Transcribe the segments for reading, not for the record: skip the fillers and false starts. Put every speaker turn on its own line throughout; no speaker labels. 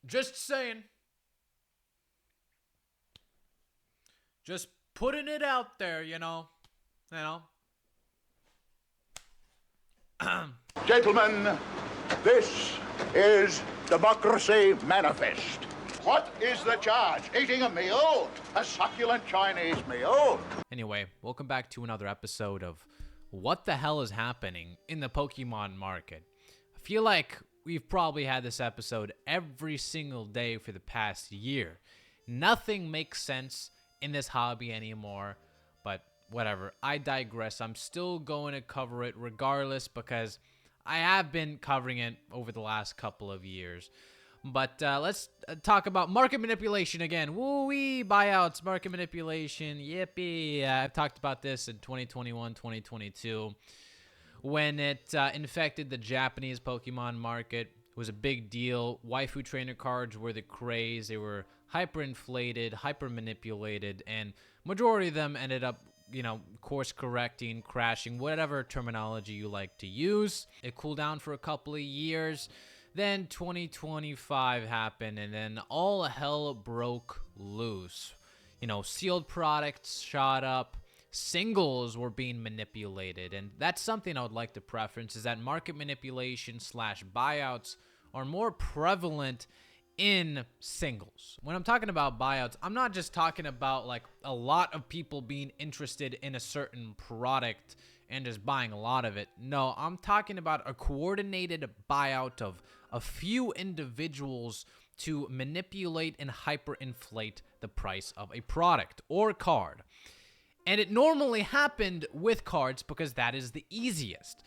Just saying. Just putting it out there, you know. You know.
Gentlemen, this is Democracy Manifest. What is the charge? Eating a meal? A succulent Chinese meal?
Anyway, welcome back to another episode of What the Hell is Happening in the Pokemon Market. I feel like we've probably had this episode every single day for the past year. Nothing makes sense in this hobby anymore, but whatever. I digress. I'm still going to cover it regardless because I have been covering it over the last couple of years. But let's talk about market manipulation again. Woo-wee, buyouts, market manipulation, yippee. I've talked about this in 2021, 2022 when it infected the Japanese Pokemon market. It was a big deal. Waifu trainer cards were the craze. They were hyper-inflated, hyper-manipulated, and majority of them ended up, course correcting, crashing, whatever terminology you like to use. It cooled down for a couple of years. Then 2025 happened, and then all hell broke loose. Sealed products shot up. Singles were being manipulated, and that's something I would like to preference, is that market manipulation / buyouts are more prevalent in singles. When I'm talking about buyouts, I'm not just talking about like a lot of people being interested in a certain product and just buying a lot of it. No, I'm talking about a coordinated buyout of a few individuals to manipulate and hyperinflate the price of a product or card. And it normally happened with cards because that is the easiest.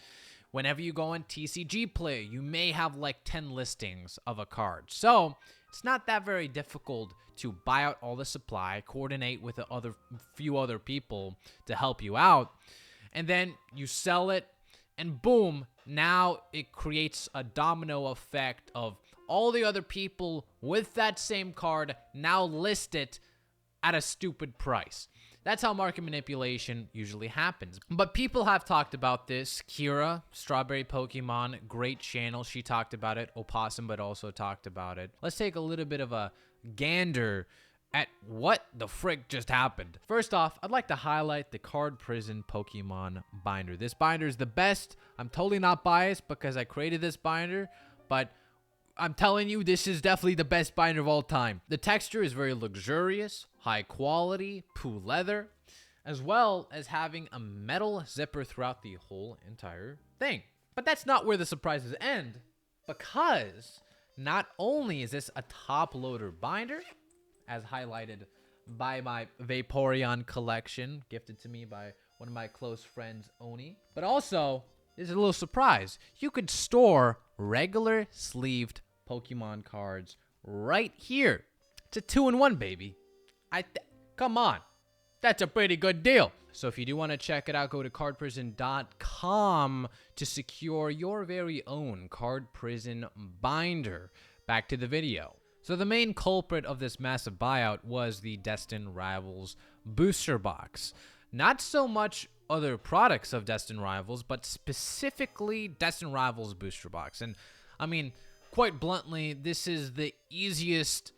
Whenever you go on TCG Player, you may have like 10 listings of a card. So it's not that very difficult to buy out all the supply, coordinate with a few other people to help you out, and then you sell it, and boom, now it creates a domino effect of all the other people with that same card now list it at a stupid price. That's how market manipulation usually happens. But people have talked about this. Kira, Strawberry Pokemon, great channel. She talked about it. Opossum, but also talked about it. Let's take a little bit of a gander at what the frick just happened. First off, I'd like to highlight the Card Prison Pokemon binder. This binder is the best. I'm totally not biased because I created this binder, but I'm telling you, this is definitely the best binder of all time. The texture is very luxurious, high quality, poo leather, as well as having a metal zipper throughout the whole entire thing. But that's not where the surprises end, because not only is this a top loader binder, as highlighted by my Vaporeon collection, gifted to me by one of my close friends, Oni, but also, there's a little surprise. You could store regular sleeved Pokemon cards right here. It's a 2-in-1, baby. Come on. That's a pretty good deal. So if you do want to check it out, go to cardprison.com to secure your very own Card Prison binder. Back to the video. So the main culprit of this massive buyout was the Destined Rivals booster box. Not so much other products of Destined Rivals, but specifically Destined Rivals booster box. And I mean, quite bluntly, this is the easiest,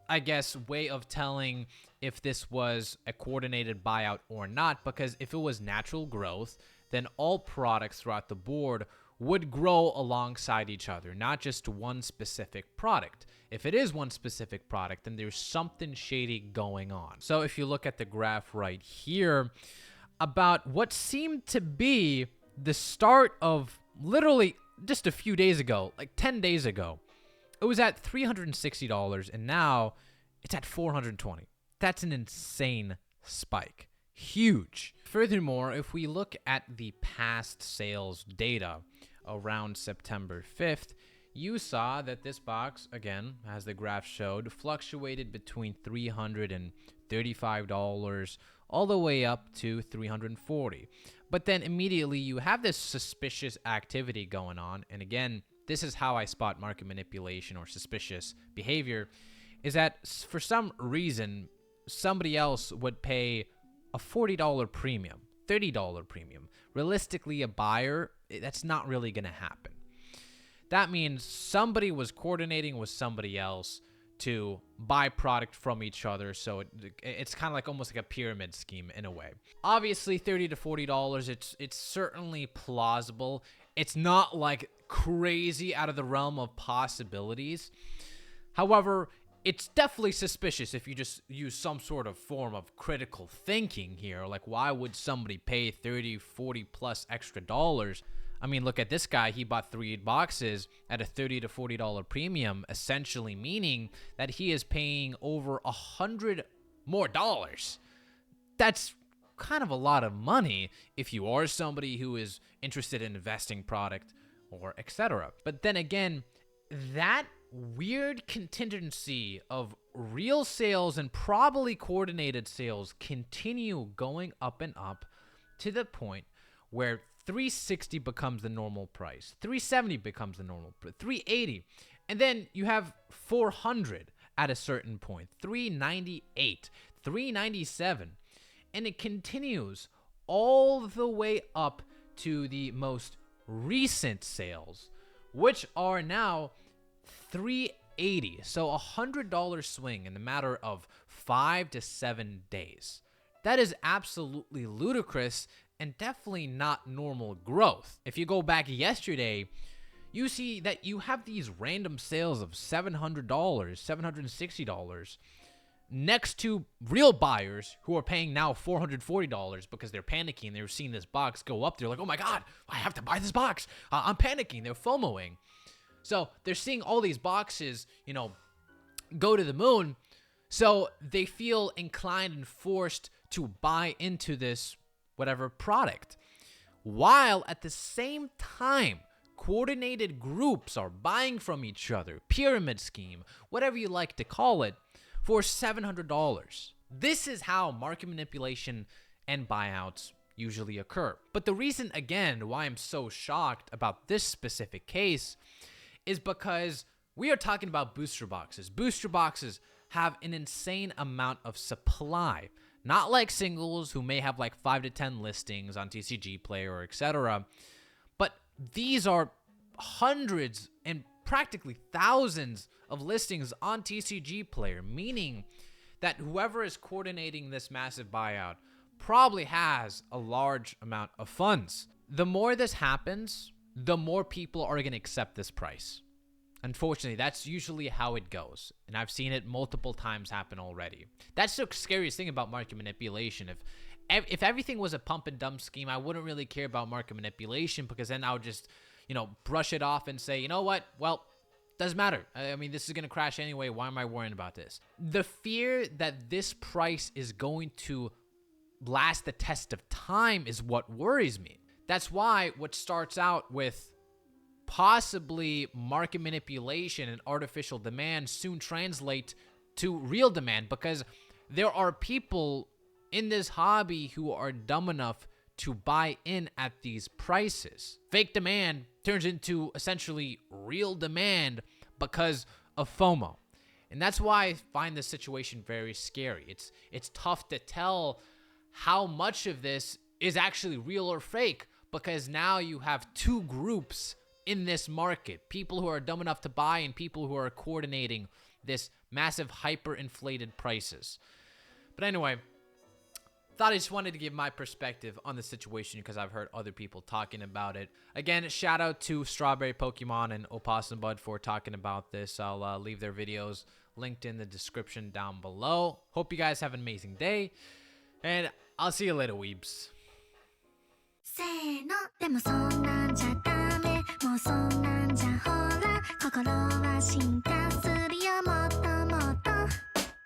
I guess, way of telling if this was a coordinated buyout or not, because if it was natural growth, then all products throughout the board would grow alongside each other, not just one specific product. If it is one specific product, then there's something shady going on. So if you look at the graph right here, about what seemed to be the start of literally just a few days ago, like 10 days ago, it was at $360, and now it's at $420. That's an insane spike. Huge. Furthermore, if we look at the past sales data around September 5th, you saw that this box, again, as the graph showed, fluctuated between $335 all the way up to $340. But then immediately you have this suspicious activity going on. And again, this is how I spot market manipulation or suspicious behavior, is that for some reason, somebody else would pay a $40 premium, $30 premium. Realistically, a buyer, that's not really going to happen. That means somebody was coordinating with somebody else to buy product from each other. So it's kind of like almost like a pyramid scheme in a way. Obviously, $30 to $40, it's certainly plausible. It's not like crazy out of the realm of possibilities. However, it's definitely suspicious if you just use some sort of form of critical thinking here. Like, why would somebody pay 30, 40 plus extra dollars? I mean, look at this guy. He bought 3 boxes at a $30 to $40 premium, essentially meaning that he is paying over $100 more. That's kind of a lot of money if you are somebody who is interested in investing product or etc. But then again, that weird contingency of real sales and probably coordinated sales continue going up and up to the point where $360 becomes the normal price, $370 becomes the normal price, $380, and then you have $400 at a certain point, $398, $397, and it continues all the way up to the most recent sales, which are now $380. So $100 swing in the matter of 5 to 7 days. That is absolutely ludicrous and definitely not normal growth. If you go back yesterday, you see that you have these random sales of $700, $760 next to real buyers who are paying now $440 because they're panicking. They're seeing this box go up. They're like, oh my God, I have to buy this box. I'm panicking. They're FOMOing. So they're seeing all these boxes, go to the moon. So they feel inclined and forced to buy into this whatever product. While at the same time, coordinated groups are buying from each other, pyramid scheme, whatever you like to call it, for $700. This is how market manipulation and buyouts usually occur. But the reason, again, why I'm so shocked about this specific case is because we are talking about booster boxes. Booster boxes have an insane amount of supply. Not like singles who may have like 5 to 10 listings on TCG Player or etc. But these are hundreds and practically thousands of listings on TCG Player, meaning that whoever is coordinating this massive buyout probably has a large amount of funds. The more this happens, the more people are going to accept this price. Unfortunately, that's usually how it goes, and I've seen it multiple times happen already. That's the scariest thing about market manipulation. If everything was a pump and dump scheme, I wouldn't really care about market manipulation, because then I would just, brush it off and say, you know what? Well, doesn't matter. I mean, this is going to crash anyway. Why am I worrying about this? The fear that this price is going to last the test of time is what worries me. That's why what starts out with possibly market manipulation and artificial demand soon translate to real demand, because there are people in this hobby who are dumb enough to buy in at these prices. Fake demand turns into essentially real demand because of FOMO. And that's why I find this situation very scary. It's tough to tell how much of this is actually real or fake, because now you have two groups in this market, people who are dumb enough to buy and people who are coordinating this massive hyper-inflated prices. But anyway, thought I just wanted to give my perspective on the situation because I've heard other people talking about it. Again, shout out to Strawberry Pokemon and Opossum Bud for talking about this. I'll leave their videos linked in the description down below. Hope you guys have an amazing day, and I'll see you later, weebs. せーのでもそんなんじゃダメもうそん